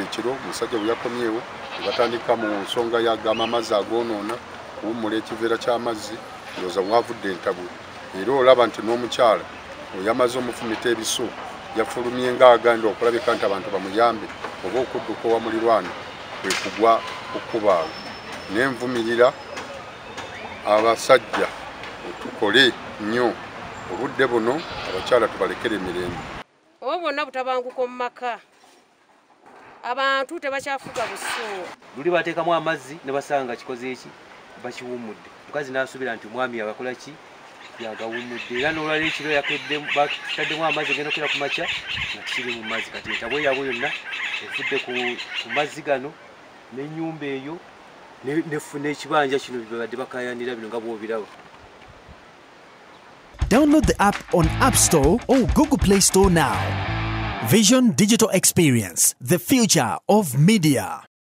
ekiro omusajja bwe yakomyewo batandika mu nsonga yagama amazzi agoonoona kuwummula ekiveera ky'amazzi ndowooza mwavudde entabwe era olaba nti n'omukyala oyamaze omufumita ebiso yafulumye ng'agenda okulabika nti abantu bamuyambe oba okudduka owa mulirwana kwe kugwa okubaawo nenvumirira abasajja tukole nnyo obudde buno abakyala tubalekere emirembe obwo bwonna butabanguko mu maka abantu tebakyafuga busungu luli bateekamu amazzi ne basanga kikoze eki bakiwummudde mukazi n'asuubira nti omwami abakola ki yagawummudde era n'olwala ekiro bataddemu amazzi genda okera ku makya nga tikiri mu mazzi kati entabwe yabwe yonna efudde ku mazzi gano n'ennyumba eyo nefuna ekibanja kino bibadde bakayanira bino nga bw'obiraba. Download the app on App Store or Google Play Store now. Vision Digital Experience, the future of media.